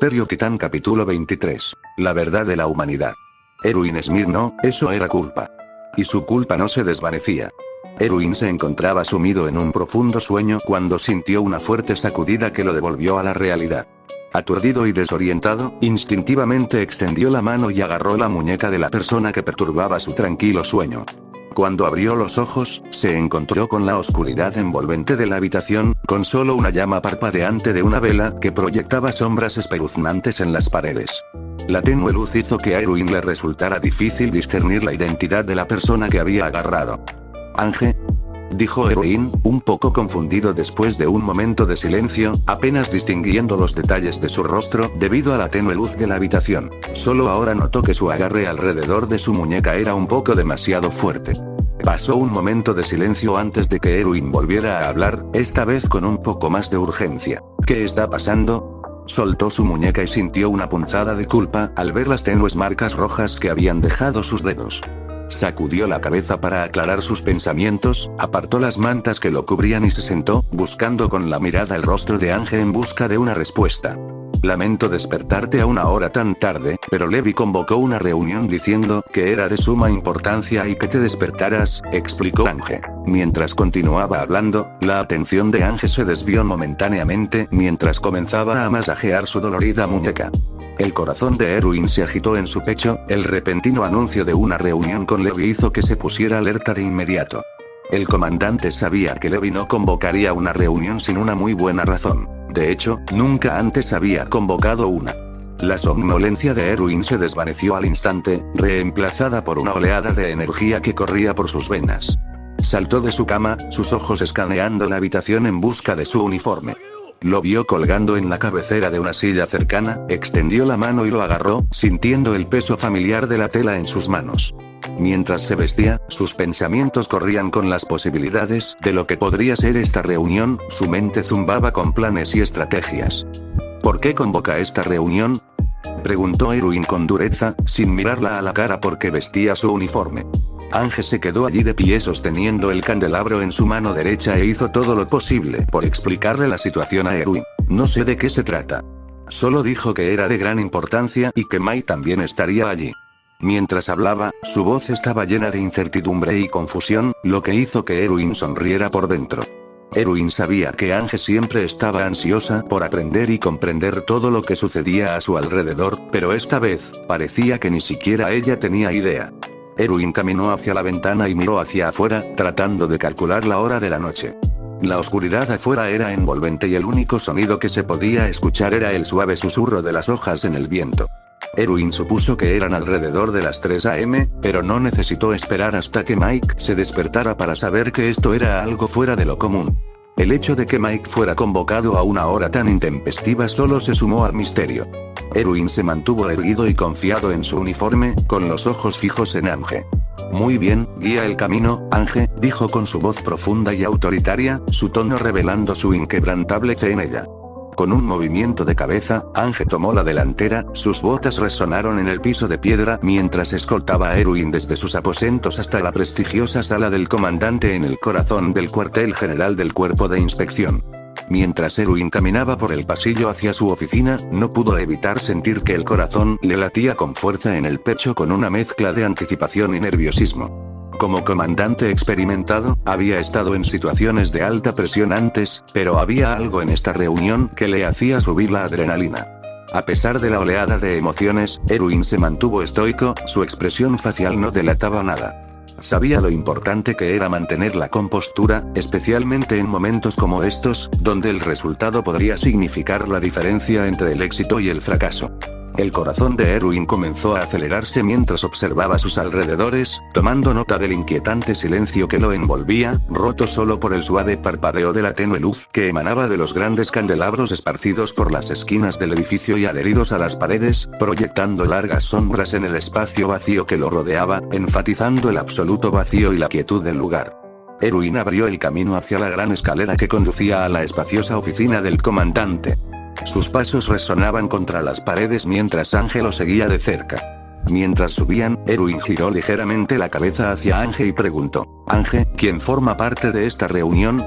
Imperio Titán capítulo 23. La verdad de la humanidad. Erwin Smirno, eso era culpa. Y su culpa no se desvanecía. Erwin se encontraba sumido en un profundo sueño cuando sintió una fuerte sacudida que lo devolvió a la realidad. Aturdido y desorientado, instintivamente extendió la mano y agarró la muñeca de la persona que perturbaba su tranquilo sueño. Cuando abrió los ojos, se encontró con la oscuridad envolvente de la habitación, con solo una llama parpadeante de una vela que proyectaba sombras espeluznantes en las paredes. La tenue luz hizo que a Erwin le resultara difícil discernir la identidad de la persona que había agarrado. «¿Ángel?», dijo Erwin, un poco confundido después de un momento de silencio, apenas distinguiendo los detalles de su rostro debido a la tenue luz de la habitación. Solo ahora notó que su agarre alrededor de su muñeca era un poco demasiado fuerte. Pasó un momento de silencio antes de que Erwin volviera a hablar, esta vez con un poco más de urgencia. «¿Qué está pasando?». Soltó su muñeca y sintió una punzada de culpa al ver las tenues marcas rojas que habían dejado sus dedos. Sacudió la cabeza para aclarar sus pensamientos, apartó las mantas que lo cubrían y se sentó, buscando con la mirada el rostro de Ángel en busca de una respuesta. «Lamento despertarte a una hora tan tarde, pero Levi convocó una reunión diciendo que era de suma importancia y que te despertaras», explicó Ángel. Mientras continuaba hablando, la atención de Ángel se desvió momentáneamente mientras comenzaba a masajear su dolorida muñeca. El corazón de Erwin se agitó en su pecho, el repentino anuncio de una reunión con Levi hizo que se pusiera alerta de inmediato. El comandante sabía que Levi no convocaría una reunión sin una muy buena razón. De hecho, nunca antes había convocado una. La somnolencia de Erwin se desvaneció al instante, reemplazada por una oleada de energía que corría por sus venas. Saltó de su cama, sus ojos escaneando la habitación en busca de su uniforme. Lo vio colgando en la cabecera de una silla cercana, extendió la mano y lo agarró, sintiendo el peso familiar de la tela en sus manos. Mientras se vestía, sus pensamientos corrían con las posibilidades de lo que podría ser esta reunión, su mente zumbaba con planes y estrategias. «¿Por qué convoca esta reunión?», preguntó Erwin con dureza, sin mirarla a la cara porque vestía su uniforme. Ángel se quedó allí de pie sosteniendo el candelabro en su mano derecha e hizo todo lo posible por explicarle la situación a Erwin. «No sé de qué se trata. Solo dijo que era de gran importancia y que Mai también estaría allí». Mientras hablaba, su voz estaba llena de incertidumbre y confusión, lo que hizo que Erwin sonriera por dentro. Erwin sabía que Ángel siempre estaba ansiosa por aprender y comprender todo lo que sucedía a su alrededor, pero esta vez, parecía que ni siquiera ella tenía idea. Erwin caminó hacia la ventana y miró hacia afuera, tratando de calcular la hora de la noche. La oscuridad afuera era envolvente y el único sonido que se podía escuchar era el suave susurro de las hojas en el viento. Erwin supuso que eran alrededor de las 3 a.m., pero no necesitó esperar hasta que Mike se despertara para saber que esto era algo fuera de lo común. El hecho de que Mike fuera convocado a una hora tan intempestiva solo se sumó al misterio. Erwin se mantuvo erguido y confiado en su uniforme, con los ojos fijos en Ángel. «Muy bien, guía el camino, Ángel», dijo con su voz profunda y autoritaria, su tono revelando su inquebrantable fe en ella. Con un movimiento de cabeza, Ángel tomó la delantera, sus botas resonaron en el piso de piedra mientras escoltaba a Erwin desde sus aposentos hasta la prestigiosa sala del comandante en el corazón del cuartel general del cuerpo de inspección. Mientras Erwin caminaba por el pasillo hacia su oficina, no pudo evitar sentir que el corazón le latía con fuerza en el pecho con una mezcla de anticipación y nerviosismo. Como comandante experimentado, había estado en situaciones de alta presión antes, pero había algo en esta reunión que le hacía subir la adrenalina. A pesar de la oleada de emociones, Erwin se mantuvo estoico, su expresión facial no delataba nada. Sabía lo importante que era mantener la compostura, especialmente en momentos como estos, donde el resultado podría significar la diferencia entre el éxito y el fracaso. El corazón de Erwin comenzó a acelerarse mientras observaba sus alrededores, tomando nota del inquietante silencio que lo envolvía, roto solo por el suave parpadeo de la tenue luz que emanaba de los grandes candelabros esparcidos por las esquinas del edificio y adheridos a las paredes, proyectando largas sombras en el espacio vacío que lo rodeaba, enfatizando el absoluto vacío y la quietud del lugar. Erwin abrió el camino hacia la gran escalera que conducía a la espaciosa oficina del comandante. Sus pasos resonaban contra las paredes mientras Ángel lo seguía de cerca. Mientras subían, Erwin giró ligeramente la cabeza hacia Ángel y preguntó: «Ángel, ¿quién forma parte de esta reunión?».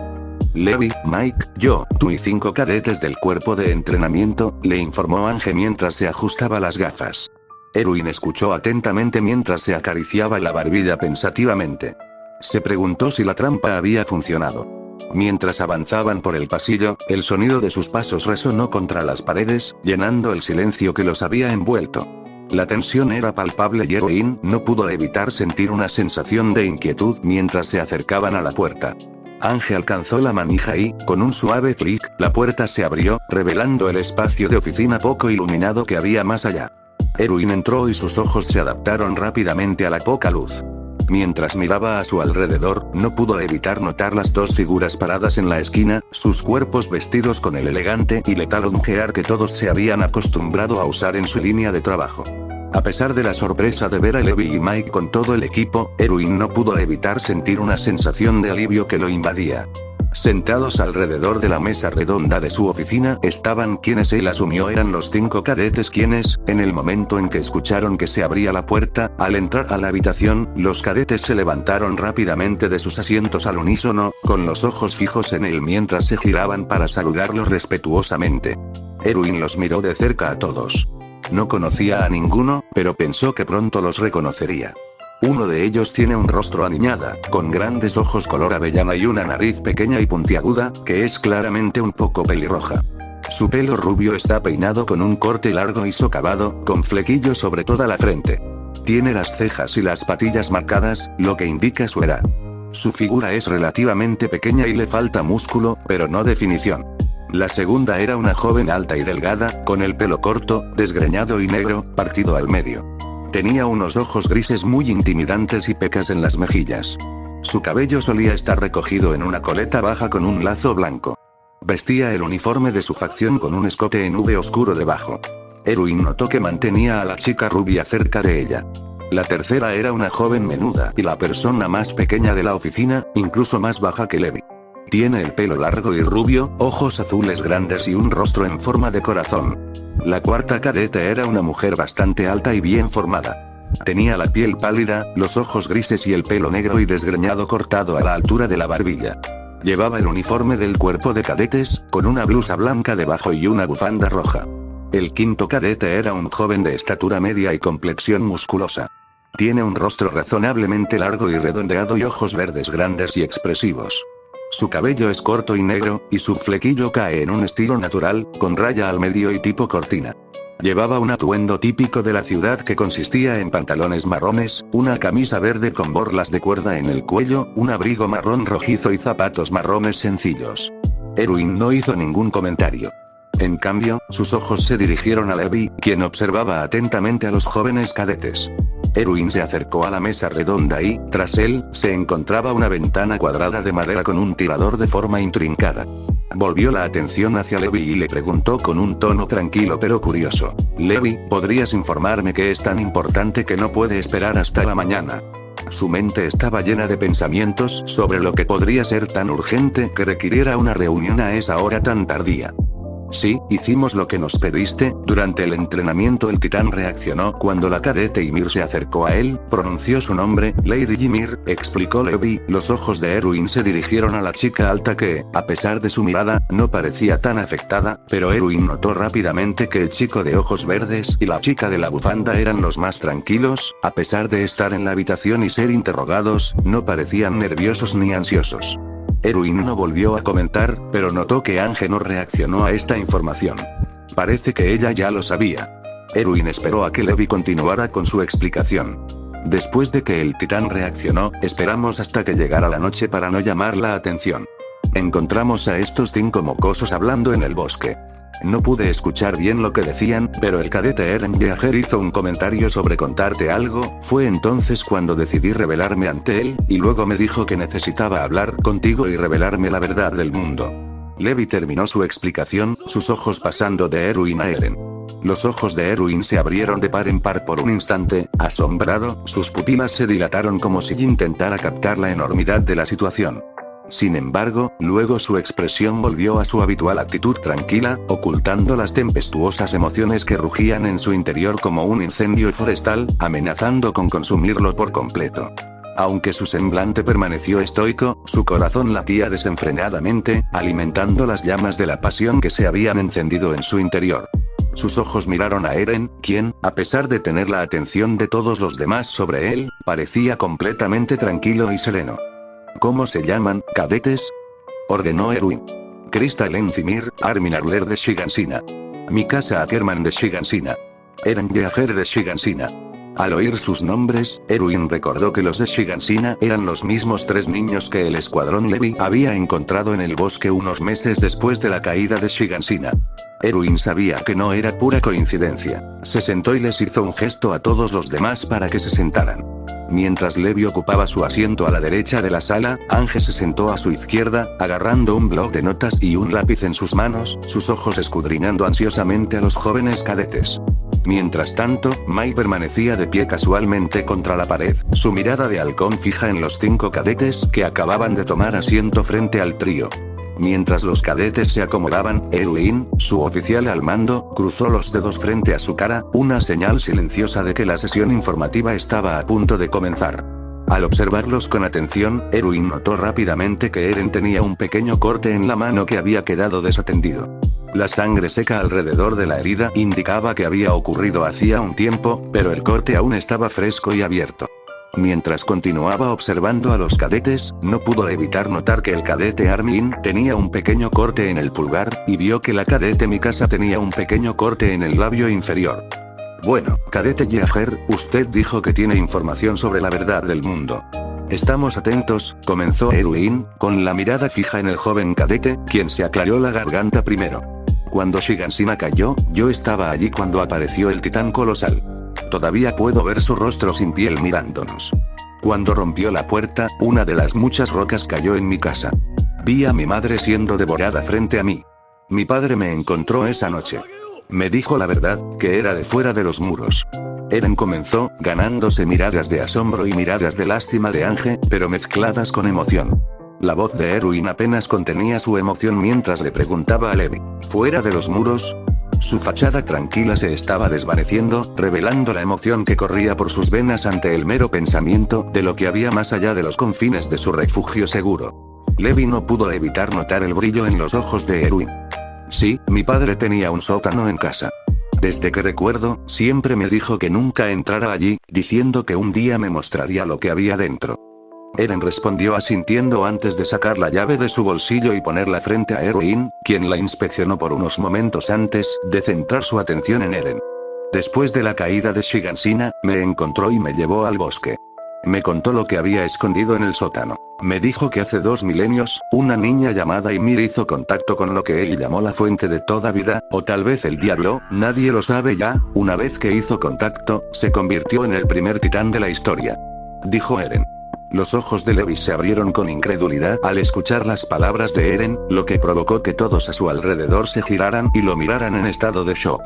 Levi, Mike, yo, tú y 5 cadetes del cuerpo de entrenamiento, le informó Ange mientras se ajustaba las gafas. Erwin escuchó atentamente mientras se acariciaba la barbilla pensativamente. Se preguntó si la trampa había funcionado. Mientras avanzaban por el pasillo, el sonido de sus pasos resonó contra las paredes, llenando el silencio que los había envuelto. La tensión era palpable y Erwin no pudo evitar sentir una sensación de inquietud mientras se acercaban a la puerta. Ange alcanzó la manija y, con un suave clic, la puerta se abrió, revelando el espacio de oficina poco iluminado que había más allá. Erwin entró y sus ojos se adaptaron rápidamente a la poca luz. Mientras miraba a su alrededor, no pudo evitar notar las 2 figuras paradas en la esquina, sus cuerpos vestidos con el elegante y letal ongear que todos se habían acostumbrado a usar en su línea de trabajo. A pesar de la sorpresa de ver a Levi y Mike con todo el equipo, Erwin no pudo evitar sentir una sensación de alivio que lo invadía. Sentados alrededor de la mesa redonda de su oficina estaban quienes él asumió eran los 5 cadetes quienes, en el momento en que escucharon que se abría la puerta, al entrar a la habitación, los cadetes se levantaron rápidamente de sus asientos al unísono, con los ojos fijos en él mientras se giraban para saludarlo respetuosamente. Erwin los miró de cerca a todos. No conocía a ninguno, pero pensó que pronto los reconocería. Uno de ellos tiene un rostro aniñada, con grandes ojos color avellana y una nariz pequeña y puntiaguda, que es claramente un poco pelirroja. Su pelo rubio está peinado con un corte largo y socavado, con flequillos sobre toda la frente. Tiene las cejas y las patillas marcadas, lo que indica su edad. Su figura es relativamente pequeña y le falta músculo, pero no definición. La segunda era una joven alta y delgada, con el pelo corto, desgreñado y negro, partido al medio. Tenía unos ojos grises muy intimidantes y pecas en las mejillas. Su cabello solía estar recogido en una coleta baja con un lazo blanco. Vestía el uniforme de su facción con un escote en V oscuro debajo. Erwin notó que mantenía a la chica rubia cerca de ella. La tercera era una joven menuda y la persona más pequeña de la oficina, incluso más baja que Levi. Tiene el pelo largo y rubio, ojos azules grandes y un rostro en forma de corazón. La cuarta cadete era una mujer bastante alta y bien formada. Tenía la piel pálida, los ojos grises y el pelo negro y desgreñado cortado a la altura de la barbilla. Llevaba el uniforme del cuerpo de cadetes, con una blusa blanca debajo y una bufanda roja. El quinto cadete era un joven de estatura media y complexión musculosa. Tiene un rostro razonablemente largo y redondeado y ojos verdes grandes y expresivos. Su cabello es corto y negro, y su flequillo cae en un estilo natural, con raya al medio y tipo cortina. Llevaba un atuendo típico de la ciudad que consistía en pantalones marrones, una camisa verde con borlas de cuerda en el cuello, un abrigo marrón rojizo y zapatos marrones sencillos. Erwin no hizo ningún comentario. En cambio, sus ojos se dirigieron a Levi, quien observaba atentamente a los jóvenes cadetes. Erwin se acercó a la mesa redonda y, tras él, se encontraba una ventana cuadrada de madera con un tirador de forma intrincada. Volvió la atención hacia Levi y le preguntó con un tono tranquilo pero curioso. Levi, ¿podrías informarme qué es tan importante que no puede esperar hasta la mañana? Su mente estaba llena de pensamientos sobre lo que podría ser tan urgente que requiriera una reunión a esa hora tan tardía. Sí, hicimos lo que nos pediste. Durante el entrenamiento el titán reaccionó cuando la cadete Ymir se acercó a él, pronunció su nombre, Lady Ymir, explicó Levi. Los ojos de Erwin se dirigieron a la chica alta que, a pesar de su mirada, no parecía tan afectada, pero Erwin notó rápidamente que el chico de ojos verdes y la chica de la bufanda eran los más tranquilos, a pesar de estar en la habitación y ser interrogados, no parecían nerviosos ni ansiosos. Erwin no volvió a comentar, pero notó que Ange no reaccionó a esta información. Parece que ella ya lo sabía. Erwin esperó a que Levi continuara con su explicación. Después de que el titán reaccionó, esperamos hasta que llegara la noche para no llamar la atención. Encontramos a estos 5 mocosos hablando en el bosque. No pude escuchar bien lo que decían, pero el cadete Eren Yeager hizo un comentario sobre contarte algo. Fue entonces cuando decidí revelarme ante él, y luego me dijo que necesitaba hablar contigo y revelarme la verdad del mundo. Levi terminó su explicación, sus ojos pasando de Erwin a Eren. Los ojos de Erwin se abrieron de par en par por un instante, asombrado, sus pupilas se dilataron como si intentara captar la enormidad de la situación. Sin embargo, luego su expresión volvió a su habitual actitud tranquila, ocultando las tempestuosas emociones que rugían en su interior como un incendio forestal, amenazando con consumirlo por completo. Aunque su semblante permaneció estoico, su corazón latía desenfrenadamente, alimentando las llamas de la pasión que se habían encendido en su interior. Sus ojos miraron a Eren, quien, a pesar de tener la atención de todos los demás sobre él, parecía completamente tranquilo y sereno. ¿Cómo se llaman, cadetes?, ordenó Erwin. Crystal Enzimir, Armin Arler de Shigansina. Mikasa Ackerman de Shigansina. Eren Yeager de Shigansina. Al oír sus nombres, Erwin recordó que los de Shigansina eran los mismos 3 niños que el escuadrón Levi había encontrado en el bosque unos meses después de la caída de Shigansina. Erwin sabía que no era pura coincidencia. Se sentó y les hizo un gesto a todos los demás para que se sentaran. Mientras Levi ocupaba su asiento a la derecha de la sala, Ange se sentó a su izquierda, agarrando un bloc de notas y un lápiz en sus manos, sus ojos escudriñando ansiosamente a los jóvenes cadetes. Mientras tanto, Mai permanecía de pie casualmente contra la pared, su mirada de halcón fija en los 5 cadetes que acababan de tomar asiento frente al trío. Mientras los cadetes se acomodaban, Erwin, su oficial al mando, cruzó los dedos frente a su cara, una señal silenciosa de que la sesión informativa estaba a punto de comenzar. Al observarlos con atención, Erwin notó rápidamente que Eren tenía un pequeño corte en la mano que había quedado desatendido. La sangre seca alrededor de la herida indicaba que había ocurrido hacía un tiempo, pero el corte aún estaba fresco y abierto. Mientras continuaba observando a los cadetes, no pudo evitar notar que el cadete Armin tenía un pequeño corte en el pulgar, y vio que la cadete Mikasa tenía un pequeño corte en el labio inferior. Bueno, cadete Yeager, usted dijo que tiene información sobre la verdad del mundo. Estamos atentos, comenzó Erwin, con la mirada fija en el joven cadete, quien se aclaró la garganta primero. Cuando Shigansina cayó, yo estaba allí cuando apareció el titán colosal. Todavía puedo ver su rostro sin piel mirándonos. Cuando rompió la puerta, una de las muchas rocas cayó en mi casa. Vi a mi madre siendo devorada frente a mí. Mi padre me encontró esa noche. Me dijo la verdad, que era de fuera de los muros. Eren comenzó, ganándose miradas de asombro y miradas de lástima de Ange, pero mezcladas con emoción. La voz de Erwin apenas contenía su emoción mientras le preguntaba a Levi, ¿fuera de los muros? Su fachada tranquila se estaba desvaneciendo, revelando la emoción que corría por sus venas ante el mero pensamiento de lo que había más allá de los confines de su refugio seguro. Levi no pudo evitar notar el brillo en los ojos de Erwin. Sí, mi padre tenía un sótano en casa. Desde que recuerdo, siempre me dijo que nunca entrara allí, diciendo que un día me mostraría lo que había dentro. Eren respondió asintiendo antes de sacar la llave de su bolsillo y ponerla frente a Erwin, quien la inspeccionó por unos momentos antes de centrar su atención en Eren. Después de la caída de Shigansina, me encontró y me llevó al bosque. Me contó lo que había escondido en el sótano. Me dijo que hace 2 milenios, una niña llamada Ymir hizo contacto con lo que él llamó la fuente de toda vida, o tal vez el diablo, nadie lo sabe ya. Una vez que hizo contacto, se convirtió en el primer titán de la historia. Dijo Eren. Los ojos de Levi se abrieron con incredulidad al escuchar las palabras de Eren, lo que provocó que todos a su alrededor se giraran y lo miraran en estado de shock.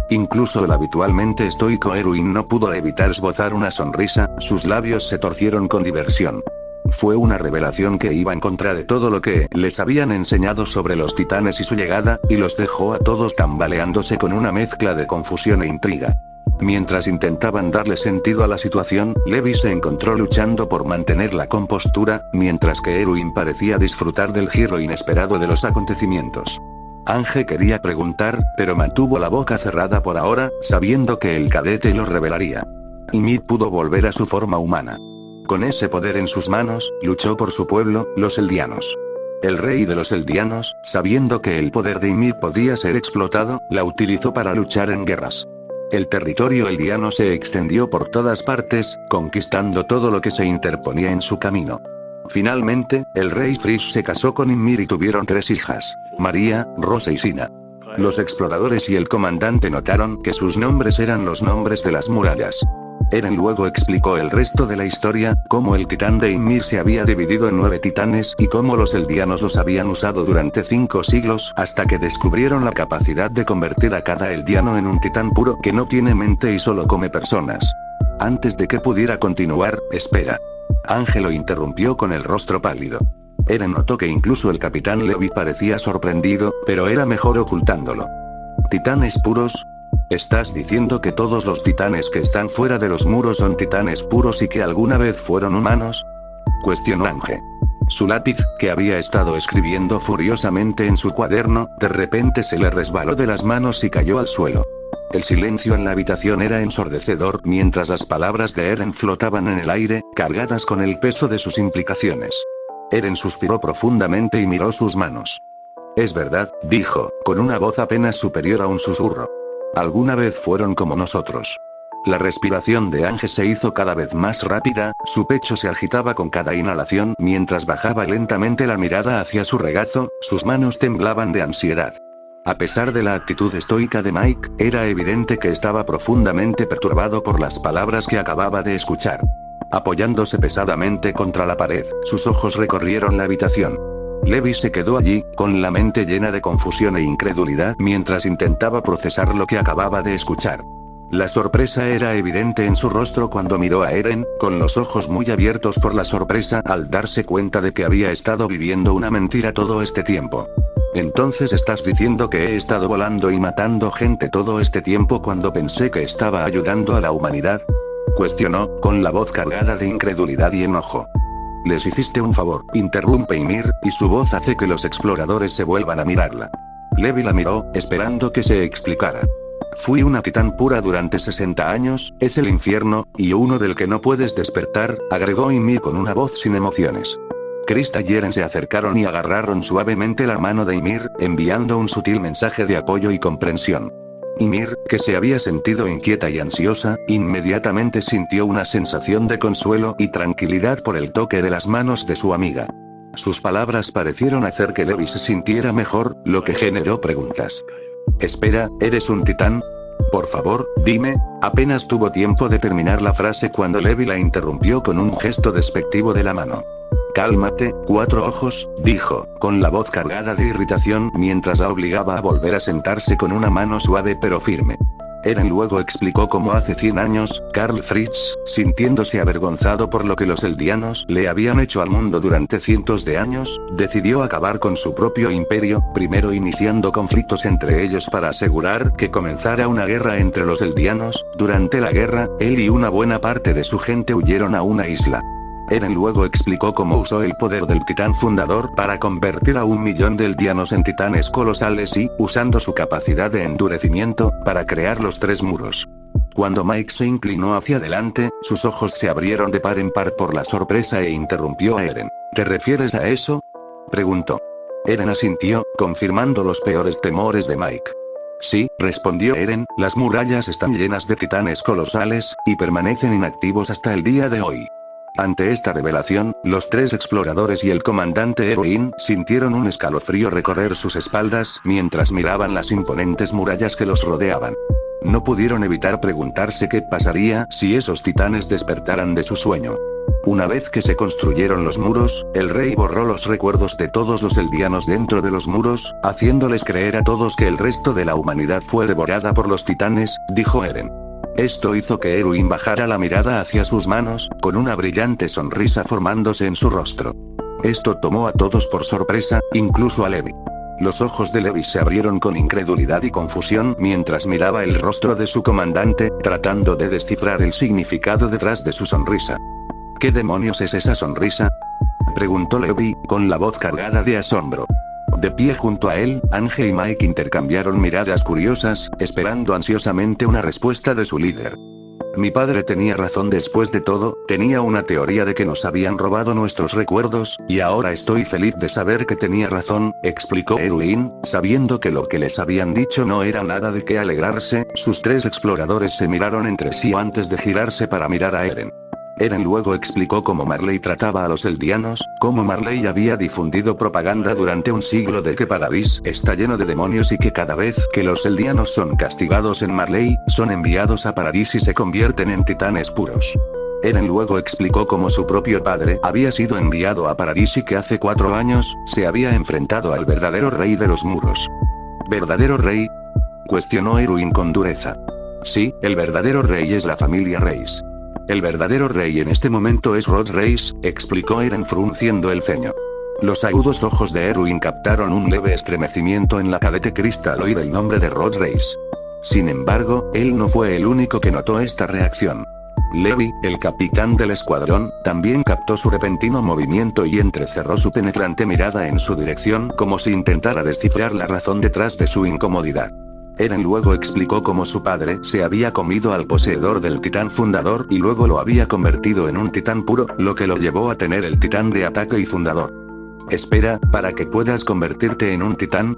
Incluso el habitualmente estoico Erwin no pudo evitar esbozar una sonrisa, sus labios se torcieron con diversión. Fue una revelación que iba en contra de todo lo que les habían enseñado sobre los titanes y su llegada, y los dejó a todos tambaleándose con una mezcla de confusión e intriga. Mientras intentaban darle sentido a la situación, Levi se encontró luchando por mantener la compostura, mientras que Erwin parecía disfrutar del giro inesperado de los acontecimientos. Ange quería preguntar, pero mantuvo la boca cerrada por ahora, sabiendo que el cadete lo revelaría. Ymir pudo volver a su forma humana. Con ese poder en sus manos, luchó por su pueblo, los Eldianos. El rey de los Eldianos, sabiendo que el poder de Ymir podía ser explotado, la utilizó para luchar en guerras. El territorio eldiano se extendió por todas partes, conquistando todo lo que se interponía en su camino. Finalmente, el rey Frisch se casó con Ymir y tuvieron 3 hijas, María, Rosa y Sina. Los exploradores y el comandante notaron que sus nombres eran los nombres de las murallas. Eren luego explicó el resto de la historia, cómo el titán de Ymir se había dividido en 9 titanes y cómo los eldianos los habían usado durante 5 siglos hasta que descubrieron la capacidad de convertir a cada eldiano en un titán puro que no tiene mente y solo come personas. Antes de que pudiera continuar, espera. Ange lo interrumpió con el rostro pálido. Eren notó que incluso el capitán Levi parecía sorprendido, pero era mejor ocultándolo. ¿Titanes puros? ¿Estás diciendo que todos los titanes que están fuera de los muros son titanes puros y que alguna vez fueron humanos? Cuestionó Ange. Su lápiz, que había estado escribiendo furiosamente en su cuaderno, de repente se le resbaló de las manos y cayó al suelo. El silencio en la habitación era ensordecedor mientras las palabras de Eren flotaban en el aire, cargadas con el peso de sus implicaciones. Eren suspiró profundamente y miró sus manos. Es verdad, dijo, con una voz apenas superior a un susurro. Alguna vez fueron como nosotros. La respiración de Ange se hizo cada vez más rápida, su pecho se agitaba con cada inhalación mientras bajaba lentamente la mirada hacia su regazo, sus manos temblaban de ansiedad. A pesar de la actitud estoica de Mike, era evidente que estaba profundamente perturbado por las palabras que acababa de escuchar. Apoyándose pesadamente contra la pared, sus ojos recorrieron la habitación. Levi se quedó allí, con la mente llena de confusión e incredulidad mientras intentaba procesar lo que acababa de escuchar. La sorpresa era evidente en su rostro cuando miró a Eren, con los ojos muy abiertos por la sorpresa al darse cuenta de que había estado viviendo una mentira todo este tiempo. ¿Entonces estás diciendo que he estado volando y matando gente todo este tiempo cuando pensé que estaba ayudando a la humanidad? Cuestionó, con la voz cargada de incredulidad y enojo. Les hiciste un favor, interrumpe Ymir, y su voz hace que los exploradores se vuelvan a mirarla. Levi la miró, esperando que se explicara. Fui una titán pura durante 60 años, es el infierno, y uno del que no puedes despertar, agregó Ymir con una voz sin emociones. Krista y Eren se acercaron y agarraron suavemente la mano de Ymir, enviando un sutil mensaje de apoyo y comprensión. Ymir, que se había sentido inquieta y ansiosa, inmediatamente sintió una sensación de consuelo y tranquilidad por el toque de las manos de su amiga. Sus palabras parecieron hacer que Levi se sintiera mejor, lo que generó preguntas. Espera, ¿eres un titán? Por favor, dime. Apenas tuvo tiempo de terminar la frase cuando Levi la interrumpió con un gesto despectivo de la mano. Cálmate, cuatro ojos, dijo, con la voz cargada de irritación mientras la obligaba a volver a sentarse con una mano suave pero firme. Eren luego explicó cómo hace 100 años, Karl Fritz, sintiéndose avergonzado por lo que los eldianos le habían hecho al mundo durante cientos de años, decidió acabar con su propio imperio, primero iniciando conflictos entre ellos para asegurar que comenzara una guerra entre los eldianos. Durante la guerra, él y una buena parte de su gente huyeron a una isla. Eren luego explicó cómo usó el poder del titán fundador para convertir a 1 millón de eldianos en titanes colosales y, usando su capacidad de endurecimiento, para crear los 3 muros. Cuando Mike se inclinó hacia adelante, sus ojos se abrieron de par en par por la sorpresa e interrumpió a Eren. ¿Te refieres a eso?, preguntó. Eren asintió, confirmando los peores temores de Mike. Sí, respondió Eren, las murallas están llenas de titanes colosales, y permanecen inactivos hasta el día de hoy. Ante esta revelación, los 3 exploradores y el comandante Erwin sintieron un escalofrío recorrer sus espaldas mientras miraban las imponentes murallas que los rodeaban. No pudieron evitar preguntarse qué pasaría si esos titanes despertaran de su sueño. Una vez que se construyeron los muros, el rey borró los recuerdos de todos los eldianos dentro de los muros, haciéndoles creer a todos que el resto de la humanidad fue devorada por los titanes, dijo Eren. Esto hizo que Erwin bajara la mirada hacia sus manos, con una brillante sonrisa formándose en su rostro. Esto tomó a todos por sorpresa, incluso a Levi. Los ojos de Levi se abrieron con incredulidad y confusión mientras miraba el rostro de su comandante, tratando de descifrar el significado detrás de su sonrisa. ¿Qué demonios es esa sonrisa?, preguntó Levi, con la voz cargada de asombro. De pie junto a él, Ange y Mike intercambiaron miradas curiosas, esperando ansiosamente una respuesta de su líder. Mi padre tenía razón después de todo, tenía una teoría de que nos habían robado nuestros recuerdos, y ahora estoy feliz de saber que tenía razón, explicó Erwin, sabiendo que lo que les habían dicho no era nada de qué alegrarse. Sus 3 exploradores se miraron entre sí antes de girarse para mirar a Eren. Eren luego explicó cómo Marley trataba a los eldianos, cómo Marley había difundido propaganda durante un siglo de que Paradis está lleno de demonios y que cada vez que los eldianos son castigados en Marley, son enviados a Paradis y se convierten en titanes puros. Eren luego explicó cómo su propio padre había sido enviado a Paradis y que hace 4 años, se había enfrentado al verdadero rey de los muros. ¿Verdadero rey?, cuestionó Erwin con dureza. Sí, el verdadero rey es la familia Reis. El verdadero rey en este momento es Rod Reis, explicó Eren frunciendo el ceño. Los agudos ojos de Erwin captaron un leve estremecimiento en la cadete Krista al oír el nombre de Rod Reis. Sin embargo, él no fue el único que notó esta reacción. Levi, el capitán del escuadrón, también captó su repentino movimiento y entrecerró su penetrante mirada en su dirección como si intentara descifrar la razón detrás de su incomodidad. Eren luego explicó cómo su padre se había comido al poseedor del titán fundador y luego lo había convertido en un titán puro, lo que lo llevó a tener el titán de ataque y fundador. «Espera, ¿para que puedas convertirte en un titán?»,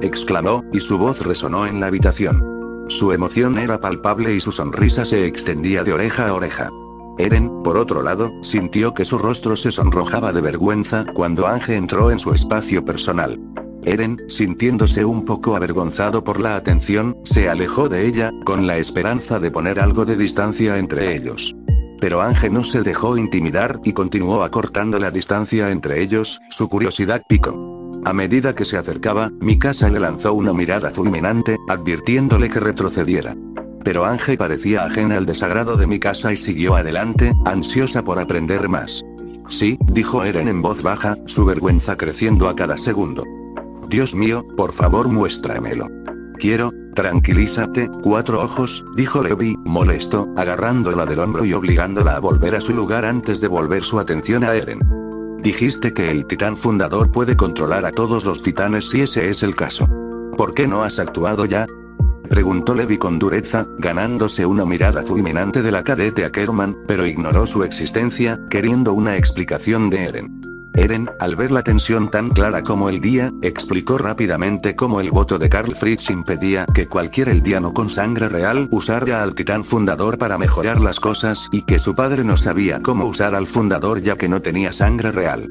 exclamó, y su voz resonó en la habitación. Su emoción era palpable y su sonrisa se extendía de oreja a oreja. Eren, por otro lado, sintió que su rostro se sonrojaba de vergüenza cuando Ange entró en su espacio personal. Eren, sintiéndose un poco avergonzado por la atención, se alejó de ella, con la esperanza de poner algo de distancia entre ellos. Pero Ange no se dejó intimidar y continuó acortando la distancia entre ellos, su curiosidad picó. A medida que se acercaba, Mikasa le lanzó una mirada fulminante, advirtiéndole que retrocediera. Pero Ange parecía ajena al desagrado de Mikasa y siguió adelante, ansiosa por aprender más. «Sí», dijo Eren en voz baja, su vergüenza creciendo a cada segundo. «Dios mío, por favor muéstramelo. Quiero». «Tranquilízate, cuatro ojos», dijo Levi, molesto, agarrándola del hombro y obligándola a volver a su lugar antes de volver su atención a Eren. «Dijiste que el titán fundador puede controlar a todos los titanes si ese es el caso. ¿Por qué no has actuado ya?», preguntó Levi con dureza, ganándose una mirada fulminante de la cadete Ackerman, pero ignoró su existencia, queriendo una explicación de Eren. Eren, al ver la tensión tan clara como el día, explicó rápidamente cómo el voto de Karl Fritz impedía que cualquier eldiano con sangre real usara al titán fundador para mejorar las cosas y que su padre no sabía cómo usar al fundador ya que no tenía sangre real.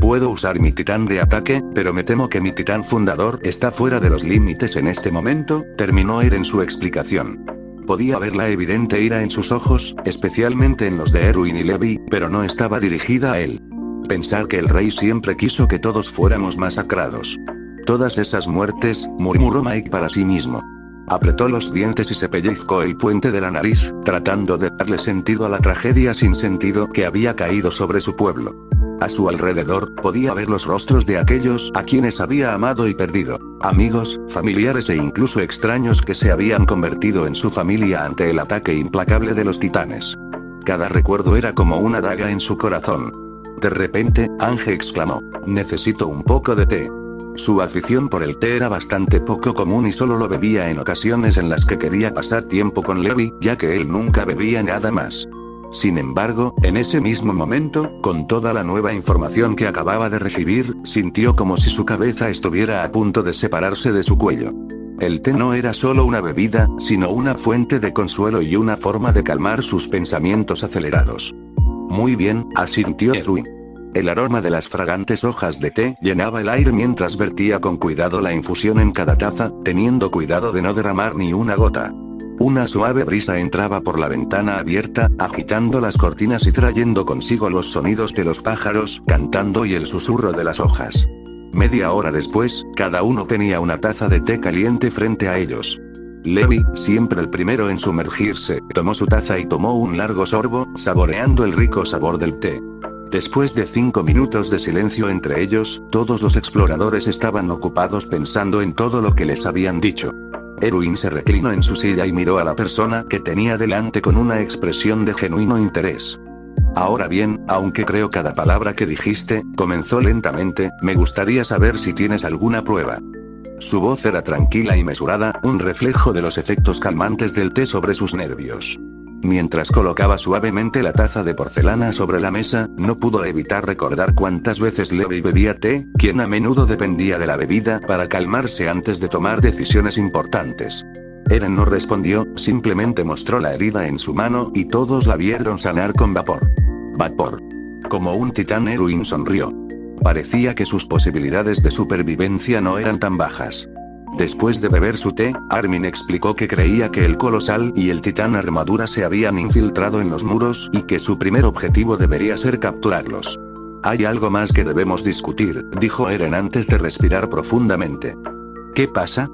«Puedo usar mi titán de ataque, pero me temo que mi titán fundador está fuera de los límites en este momento», terminó Eren su explicación. Podía ver la evidente ira en sus ojos, especialmente en los de Erwin y Levi, pero no estaba dirigida a él. Pensar que el rey siempre quiso que todos fuéramos masacrados. Todas esas muertes, murmuró Mike para sí mismo. Apretó los dientes y se pellizcó el puente de la nariz, tratando de darle sentido a la tragedia sin sentido que había caído sobre su pueblo. A su alrededor, podía ver los rostros de aquellos a quienes había amado y perdido. Amigos, familiares e incluso extraños que se habían convertido en su familia ante el ataque implacable de los titanes. Cada recuerdo era como una daga en su corazón. De repente, Ange exclamó: «Necesito un poco de té». Su afición por el té era bastante poco común y solo lo bebía en ocasiones en las que quería pasar tiempo con Levi, ya que él nunca bebía nada más. Sin embargo, en ese mismo momento, con toda la nueva información que acababa de recibir, sintió como si su cabeza estuviera a punto de separarse de su cuello. El té no era solo una bebida, sino una fuente de consuelo y una forma de calmar sus pensamientos acelerados. «Muy bien», asintió Erwin. El aroma de las fragantes hojas de té llenaba el aire mientras vertía con cuidado la infusión en cada taza, teniendo cuidado de no derramar ni una gota. Una suave brisa entraba por la ventana abierta, agitando las cortinas y trayendo consigo los sonidos de los pájaros cantando y el susurro de las hojas. Media hora después, cada uno tenía una taza de té caliente frente a ellos. Levi, siempre el primero en sumergirse, tomó su taza y tomó un largo sorbo, saboreando el rico sabor del té. Después de 5 minutos de silencio entre ellos, todos los exploradores estaban ocupados pensando en todo lo que les habían dicho. Erwin se reclinó en su silla y miró a la persona que tenía delante con una expresión de genuino interés. «Ahora bien, aunque creo cada palabra que dijiste», comenzó lentamente, «me gustaría saber si tienes alguna prueba». Su voz era tranquila y mesurada, un reflejo de los efectos calmantes del té sobre sus nervios. Mientras colocaba suavemente la taza de porcelana sobre la mesa, no pudo evitar recordar cuántas veces Levi bebía té, quien a menudo dependía de la bebida para calmarse antes de tomar decisiones importantes. Eren no respondió, simplemente mostró la herida en su mano y todos la vieron sanar con vapor. Vapor. Como un titán, Erwin sonrió. Parecía que sus posibilidades de supervivencia no eran tan bajas. Después de beber su té, Armin explicó que creía que el colosal y el titán armadura se habían infiltrado en los muros y que su primer objetivo debería ser capturarlos. «Hay algo más que debemos discutir», dijo Eren antes de respirar profundamente. «¿Qué pasa?»,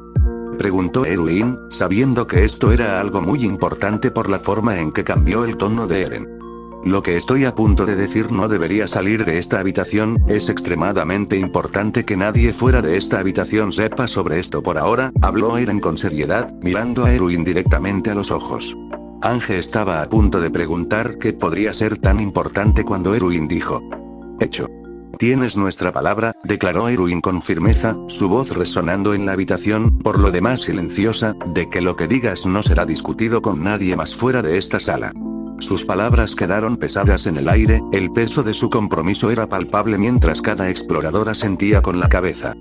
preguntó Erwin, sabiendo que esto era algo muy importante por la forma en que cambió el tono de Eren. Lo que estoy a punto de decir no debería salir de esta habitación, es extremadamente importante que nadie fuera de esta habitación sepa sobre esto por ahora, habló Eren con seriedad, mirando a Erwin directamente a los ojos. Ange estaba a punto de preguntar qué podría ser tan importante cuando Erwin dijo: hecho. Tienes nuestra palabra, declaró Erwin con firmeza, su voz resonando en la habitación, por lo demás silenciosa, de que lo que digas no será discutido con nadie más fuera de esta sala. Sus palabras quedaron pesadas en el aire, el peso de su compromiso era palpable mientras cada exploradora sentía con la cabeza.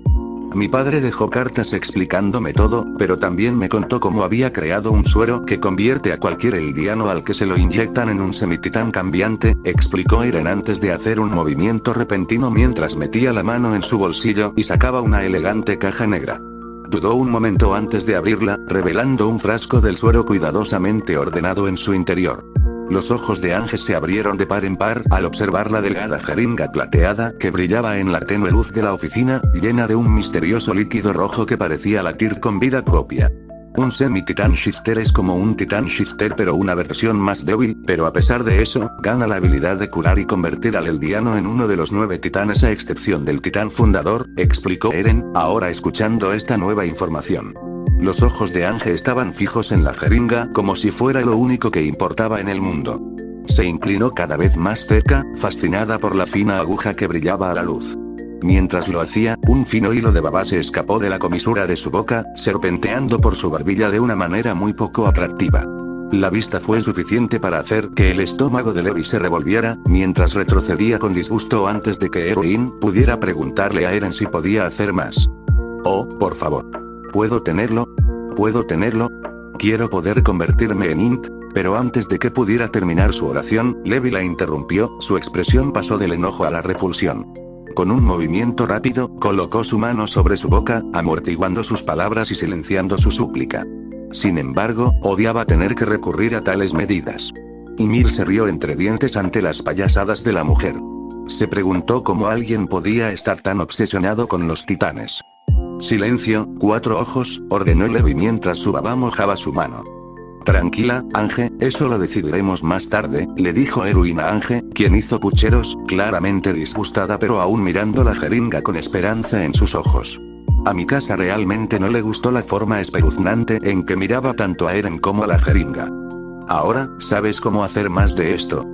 Mi padre dejó cartas explicándome todo, pero también me contó cómo había creado un suero que convierte a cualquier eldiano al que se lo inyectan en un semititán cambiante, explicó Eren antes de hacer un movimiento repentino mientras metía la mano en su bolsillo y sacaba una elegante caja negra. Dudó un momento antes de abrirla, revelando un frasco del suero cuidadosamente ordenado en su interior. Los ojos de Ange se abrieron de par en par al observar la delgada jeringa plateada que brillaba en la tenue luz de la oficina, llena de un misterioso líquido rojo que parecía latir con vida propia. Un semi-titán shifter es como un titán shifter pero una versión más débil, pero a pesar de eso, gana la habilidad de curar y convertir al eldiano en uno de los 9 titanes a excepción del titán fundador, explicó Eren, ahora escuchando esta nueva información. Los ojos de Ange estaban fijos en la jeringa como si fuera lo único que importaba en el mundo. Se inclinó cada vez más cerca, fascinada por la fina aguja que brillaba a la luz. Mientras lo hacía, un fino hilo de baba se escapó de la comisura de su boca, serpenteando por su barbilla de una manera muy poco atractiva. La vista fue suficiente para hacer que el estómago de Levi se revolviera, mientras retrocedía con disgusto antes de que Erwin pudiera preguntarle a Eren si podía hacer más. Oh, por favor. ¿Puedo tenerlo? ¿Puedo tenerlo? Quiero poder convertirme en Int. Pero antes de que pudiera terminar su oración, Levi la interrumpió, su expresión pasó del enojo a la repulsión. Con un movimiento rápido, colocó su mano sobre su boca, amortiguando sus palabras y silenciando su súplica. Sin embargo, odiaba tener que recurrir a tales medidas. Ymir se rió entre dientes ante las payasadas de la mujer. Se preguntó cómo alguien podía estar tan obsesionado con los titanes. Silencio, 4 ojos, ordenó Levi mientras su baba mojaba su mano. Tranquila, Ange, eso lo decidiremos más tarde, le dijo Erwin a Ange, quien hizo pucheros, claramente disgustada pero aún mirando la jeringa con esperanza en sus ojos. A Mikasa realmente no le gustó la forma espeluznante en que miraba tanto a Eren como a la jeringa. Ahora, ¿sabes cómo hacer más de esto?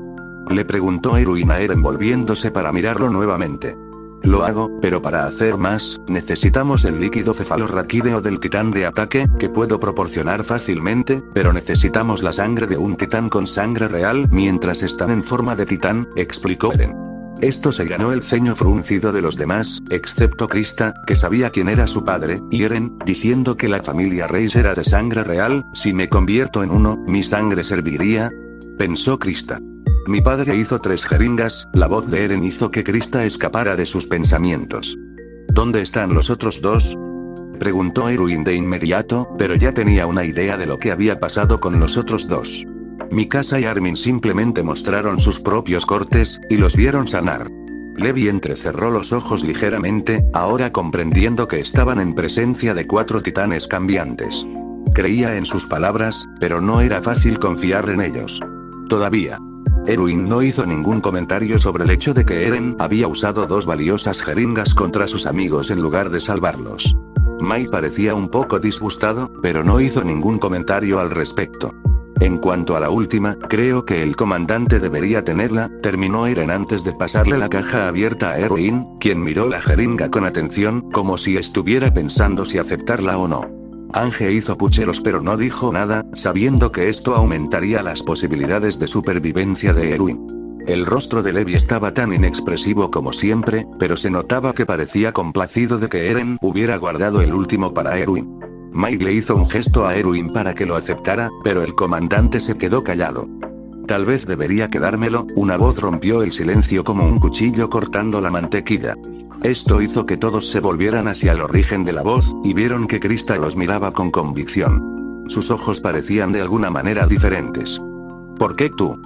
Le preguntó Erwin a Eren volviéndose para mirarlo nuevamente. Lo hago, pero para hacer más, necesitamos el líquido cefalorraquídeo del titán de ataque, que puedo proporcionar fácilmente, pero necesitamos la sangre de un titán con sangre real mientras están en forma de titán, explicó Eren. Esto se ganó el ceño fruncido de los demás, excepto Krista, que sabía quién era su padre, y Eren, diciendo que la familia Reis era de sangre real, si me convierto en uno, ¿mi sangre serviría? Pensó Krista. Mi padre hizo 3 jeringas, la voz de Eren hizo que Krista escapara de sus pensamientos. ¿Dónde están los otros 2? Preguntó Erwin de inmediato, pero ya tenía una idea de lo que había pasado con los otros 2. Mikasa y Armin simplemente mostraron sus propios cortes, y los vieron sanar. Levi entrecerró los ojos ligeramente, ahora comprendiendo que estaban en presencia de 4 titanes cambiantes. Creía en sus palabras, pero no era fácil confiar en ellos. Todavía. Erwin no hizo ningún comentario sobre el hecho de que Eren había usado 2 valiosas jeringas contra sus amigos en lugar de salvarlos. Mai parecía un poco disgustado, pero no hizo ningún comentario al respecto. En cuanto a la última, creo que el comandante debería tenerla, terminó Eren antes de pasarle la caja abierta a Erwin, quien miró la jeringa con atención, como si estuviera pensando si aceptarla o no. Ange hizo pucheros pero no dijo nada, sabiendo que esto aumentaría las posibilidades de supervivencia de Erwin. El rostro de Levi estaba tan inexpresivo como siempre, pero se notaba que parecía complacido de que Eren hubiera guardado el último para Erwin. Mike le hizo un gesto a Erwin para que lo aceptara, pero el comandante se quedó callado. Tal vez debería quedármelo, una voz rompió el silencio como un cuchillo cortando la mantequilla. Esto hizo que todos se volvieran hacia el origen de la voz, y vieron que Krista los miraba con convicción. Sus ojos parecían de alguna manera diferentes. ¿Por qué tú?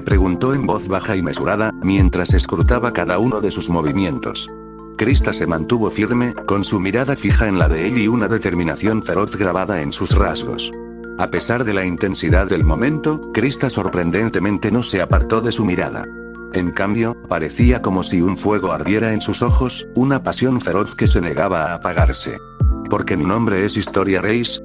Preguntó en voz baja y mesurada, mientras escrutaba cada uno de sus movimientos. Krista se mantuvo firme, con su mirada fija en la de él y una determinación feroz grabada en sus rasgos. A pesar de la intensidad del momento, Krista sorprendentemente no se apartó de su mirada. En cambio, parecía como si un fuego ardiera en sus ojos, una pasión feroz que se negaba a apagarse. Porque mi nombre es Historia Reis,